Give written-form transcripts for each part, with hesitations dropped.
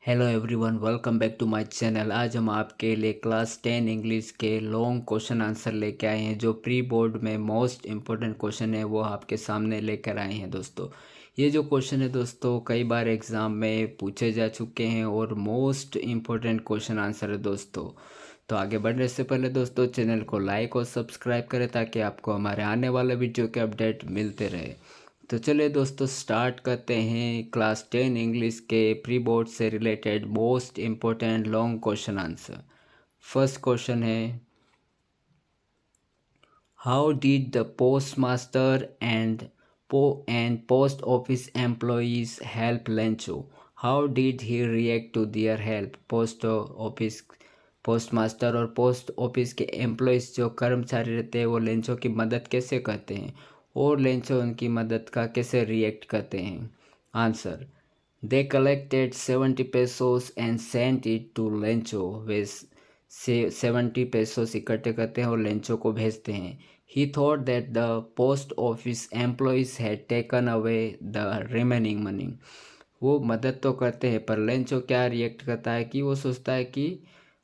Hello everyone, welcome back to my channel. आज हम आपके लिए क्लास 10 इंग्लिश के लॉन्ग क्वेश्चन आंसर लेके आए हैं। जो प्री बोर्ड में मोस्ट इम्पोर्टेंट क्वेश्चन है वो आपके सामने लेकर आए हैं दोस्तों। ये जो क्वेश्चन है दोस्तों कई बार एग्ज़ाम में पूछे जा चुके हैं और मोस्ट इम्पोर्टेंट क्वेश्चन आंसर है दोस्तों। तो आगे बढ़ने से पहले दोस्तों चैनल को लाइक और सब्सक्राइब करें ताकि आपको हमारे आने वाले वीडियो के अपडेट मिलते रहे। तो चलिए दोस्तों स्टार्ट करते हैं क्लास 10 इंग्लिश के प्री बोर्ड से related most important long question answer. First question है, how did the post master and post office employees help Lencho? How did he react to their help? Post master और post office के employees जो कर्मचारी रहते हैं वो Lencho की मदद कैसे करते हैं और लेंचो उनकी मदद का कैसे रिएक्ट करते हैं? Answer, they collected 70 pesos and sent it to Lencho. वे 70 pesos इकट्ठे करते हैं और लेंचो को भेजते हैं। ही thought that the post office employees had taken away the remaining money. वो मदद तो करते हैं पर लेंचो क्या रिएक्ट करता है कि वो सोचता है कि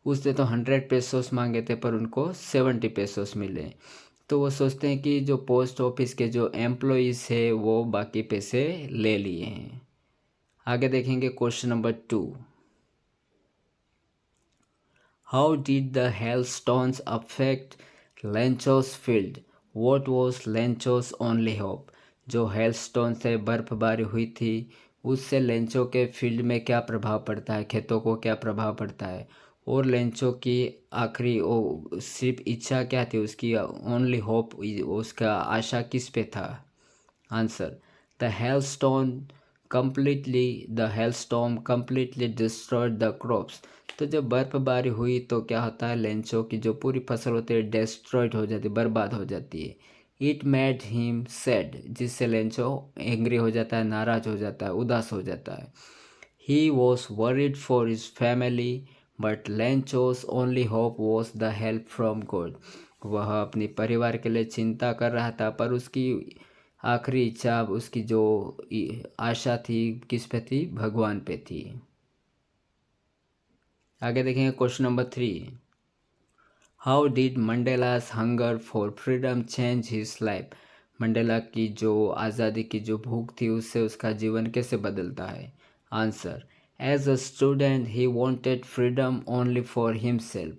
उसने तो 100 pesos मांगे थे पर उनको 70 pesos मिले। तो वो सोचते हैं कि जो पोस्ट ऑफिस के जो एम्प्लॉयज़ है वो बाकी पैसे ले लिए हैं। आगे देखेंगे question number 2, how did the hailstones affect Lencho's field? What was Lencho's only hope? जो हेलस्टोन से बर्फबारी हुई थी उससे लेंचो के फील्ड में क्या प्रभाव पड़ता है, खेतों को क्या प्रभाव पड़ता है? और लेंचो की आखिरी वो सिर्फ इच्छा क्या थी, उसकी ओनली होप, उसका आशा किस पे था? Answer, the hailstorm completely destroyed the crops। तो जब बर्फबारी हुई तो क्या होता है, लेंचो की जो पूरी फसल होती है डिस्ट्रॉयड हो जाती है, बर्बाद हो जाती है। इट मेड हिम सैड, जिससे लेंचो एंग्री हो जाता है, नाराज हो जाता है, उदास हो जाता है। He was worried for his family but Lencho's only hope was the help from God. वह अपने परिवार के लिए चिंता कर रहा था पर उसकी आखिरी इच्छा, उसकी जो आशा थी किस पे थी? भगवान पे थी। आगे देखेंगे question number 3, how did Mandela's hunger for freedom change his life? Mandela की जो आज़ादी की जो भूख थी उससे उसका जीवन कैसे बदलता है? Answer, as a student he wanted freedom only for himself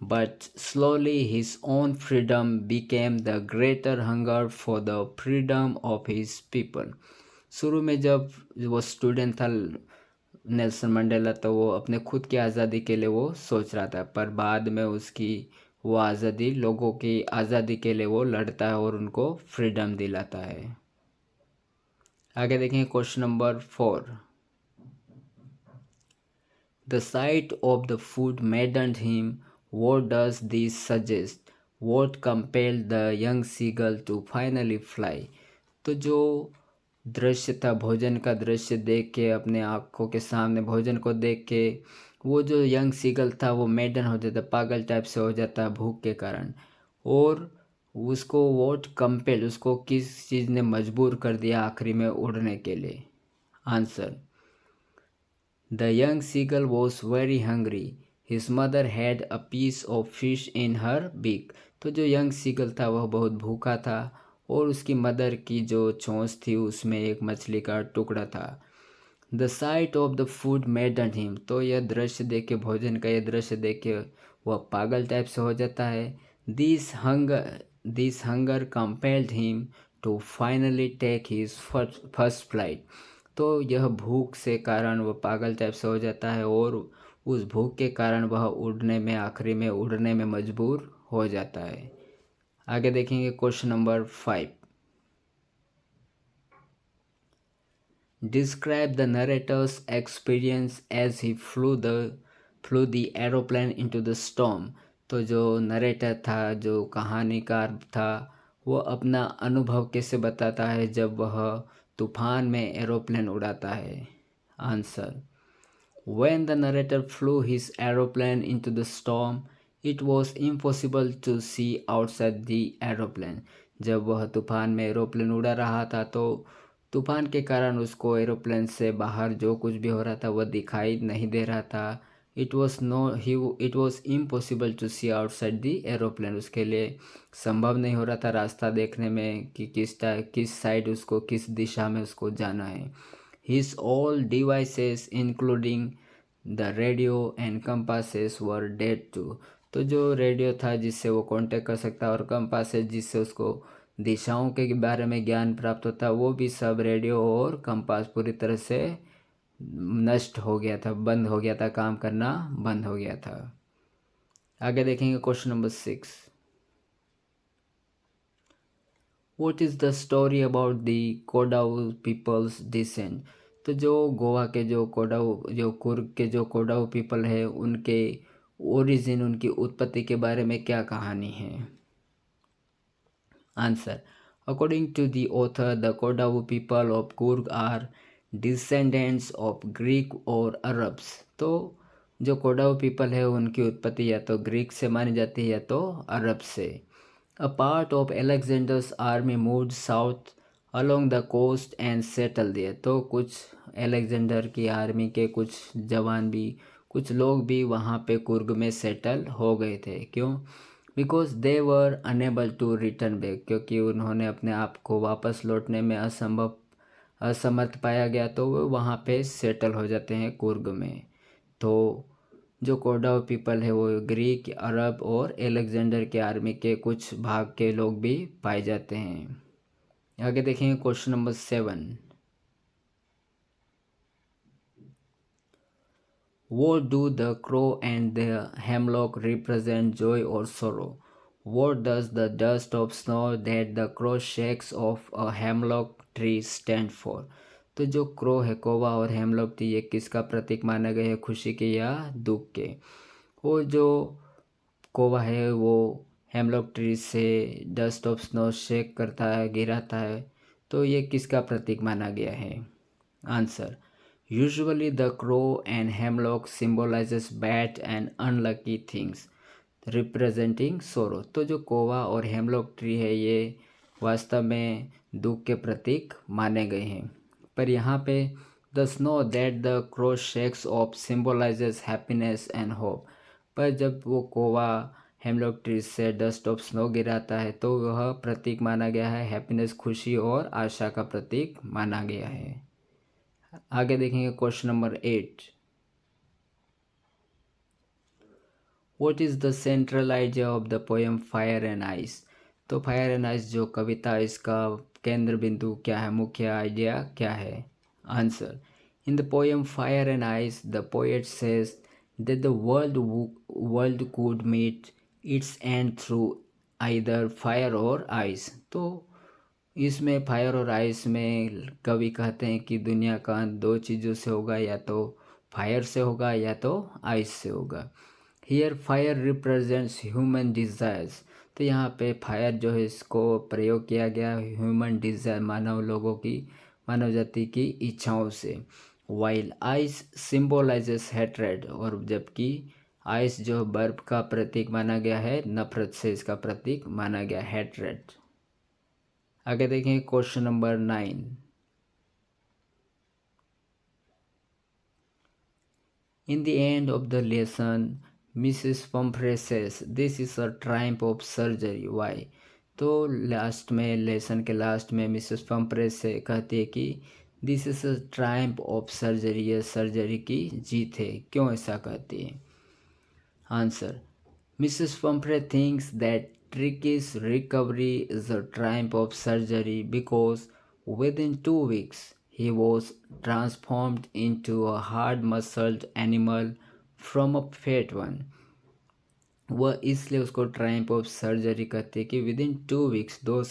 but slowly his own freedom became the greater hunger for the freedom of his people। शुरू में जब वो स्टूडेंट था नेल्सन मंडेला तो वो अपने खुद की आज़ादी के लिए वो सोच रहा था, पर बाद में उसकी वो आज़ादी, लोगों की आज़ादी के लिए वो लड़ता है और उनको फ्रीडम दिलाता है। आगे देखें question number 4, the sight of the food maddened him। What does this suggest? What compelled the young seagull to finally fly? तो जो दृश्य था, भोजन का दृश्य देख के, अपने आँखों के सामने भोजन को देख के वो जो यंग सीगल था वो मैडन हो जाता, पागल टाइप से हो जाता भूख के कारण। और उसको वोट कंपेल, उसको किस चीज़ ने मजबूर कर दिया आखिरी में उड़ने के लिए? Answer, the young seagull was very hungry। His mother had a piece of fish in her beak। तो जो यंग सीगल था वह बहुत भूखा था और उसकी मदर की जो चोंच थी उसमें एक मछली का टुकड़ा था। The site of the food मैडन्ड him. तो यह दृश्य देख के, भोजन का यह दृश्य देख के वह पागल टाइप से हो जाता है। This hunger compelled him to finally take his first flight. तो यह भूख से कारण वह पागल टाइप से हो जाता है और उस भूख के कारण वह उड़ने में, आखिरी में उड़ने में मजबूर हो जाता है। आगे देखेंगे question number 5, describe the narrator's experience as he flew the aeroplane into the storm. तो जो नरेटर था, जो कहानीकार था, वो अपना अनुभव कैसे बताता है जब वह तूफान में एरोप्लेन उड़ाता है? Answer, when the narrator flew his aeroplane into the storm, it was impossible to see outside the aeroplane। जब वह तूफान में एरोप्लेन उड़ा रहा था तो तूफान के कारण उसको एरोप्लेन से बाहर जो कुछ भी हो रहा था वह दिखाई नहीं दे रहा था। It was impossible to see outside the aeroplane. उसके लिए संभव नहीं हो रहा था रास्ता देखने में कि किस साइड उसको, किस दिशा में उसको जाना है। His all devices including the radio and compasses were dead too. तो जो रेडियो था जिससे वो कांटेक्ट कर सकता और कंपासेस जिससे उसको दिशाओं के बारे में ज्ञान प्राप्त होता, वो भी सब रेडियो और कंपास पूरी तरह से नष्ट हो गया था, बंद हो गया था, काम करना बंद हो गया था। आगे देखेंगे question number 6। What is the story about the Kodavu people's descent. तो जो गोवा के जो कुर्ग के जो कोडाऊ पीपल है उनके ओरिजिन, उनकी उत्पत्ति के बारे में क्या कहानी है। Answer, according to the author, the Kodavu people of Kurg are descendants of Greek और Arabs। तो जो कोडाऊ पीपल है उनकी उत्पत्ति या तो ग्रीक से मानी जाती है या तो अरब से। A part of Alexander's army moved south along the coast and settled there। तो कुछ अलेक्जेंडर की आर्मी के कुछ जवान भी, कुछ लोग भी वहाँ पे कुर्ग में सेटल हो गए थे। क्यों? Because they were unable to return back, क्योंकि उन्होंने अपने आप को वापस लौटने में असमर्थ पाया गया, तो वो वहाँ पे सेटल हो जाते हैं कुर्ग में। तो जो कोडाव पीपल है वो ग्रीक, अरब और एलेक्जेंडर के आर्मी के कुछ भाग के लोग भी पाए जाते हैं। आगे देखेंगे question number 7। What do the crow and the hemlock represent, joy or sorrow? What does the dust of snow that the crow shakes off a hemlock tree stand for? तो जो क्रो है, कोवा और हेमलॉक ट्री, ये किसका प्रतीक माना गया है, खुशी के या दुख के। वो जो कोवा है वो हेमलॉक ट्री से डस्ट ऑफ स्नो शेक करता है, गिराता है, तो ये किसका प्रतीक माना गया है। Answer, usually the crow and hemlock symbolizes bad and unlucky things representing sorrow। तो जो कोवा और हेमलॉक ट्री है ये वास्तव में दुख के प्रतीक माने गए हैं। पर यहाँ पे the snow that the crow shakes off symbolizes happiness and hope। पर जब वो कोवा हेमलॉक ट्री से डस्ट ऑफ स्नो गिराता है तो वह प्रतीक माना गया है हैप्पीनेस, खुशी और आशा का प्रतीक माना गया है। आगे देखेंगे question number 8। What is the central idea of the poem Fire and ice. तो फायर एंड आइस जो कविता, इसका केंद्र बिंदु क्या है, मुख्य आइडिया क्या है। Answer, in the poem Fire and Ice the poet says that the world could meet its end through either fire or ice. तो इसमें फायर और आइस में कवि कहते हैं कि दुनिया का अंत दो चीज़ों से होगा, या तो फायर से होगा या तो आइस से होगा। Here fire represents human desires. तो यहाँ पे फायर जो है इसको प्रयोग किया गया ह्यूमन डिज़ायर, मानव जाति की इच्छाओं से। वाइल आइस सिम्बोलाइजेस हेट्रेड, और जबकि आइस जो बर्फ का प्रतीक माना गया है, नफरत से इसका प्रतीक माना गया हेट्रेड। आगे देखें question number 9। In the end of the lesson Mrs Pumphrey says this is a triumph of surgery, why. तो लास्ट में, लेसन के लास्ट में मिसेस पंफ्रे से कहती है कि this is a triumph of surgery, ये सर्जरी की जीत है। क्यों ऐसा कहती है। Answer, Mrs. Pumphrey thinks that Tricky's recovery is a triumph of surgery because within 2 weeks he was transformed into a hard-muscled animal from a fat one। वह इसलिए उसको ट्रायम्फ ऑफ सर्जरी कहती है कि विदिन 2 वीक्स, 2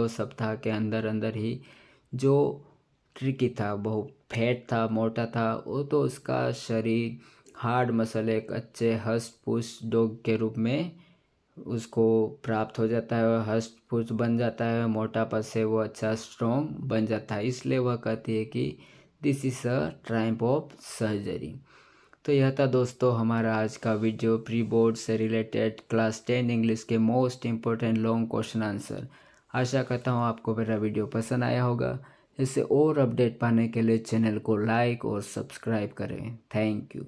सप्ताह के अंदर अंदर ही जो ट्रिकी था, बहुत फैट था, मोटा था, वो तो उसका शरीर हार्ड मसल एक अच्छे हष्ट पुष्ट डॉग के रूप में उसको प्राप्त हो जाता है, हष्ट पुष्ट बन जाता है, मोटापा से वो अच्छा स्ट्रॉन्ग बन जाता है। इसलिए वह कहती है कि this is a triumph of surgery. तो यह था दोस्तों हमारा आज का वीडियो, प्री बोर्ड से रिलेटेड क्लास 10 इंग्लिश के most important long question answer. आशा करता हूँ आपको मेरा वीडियो पसंद आया होगा। इससे और अपडेट पाने के लिए चैनल को लाइक और सब्सक्राइब करें। Thank you.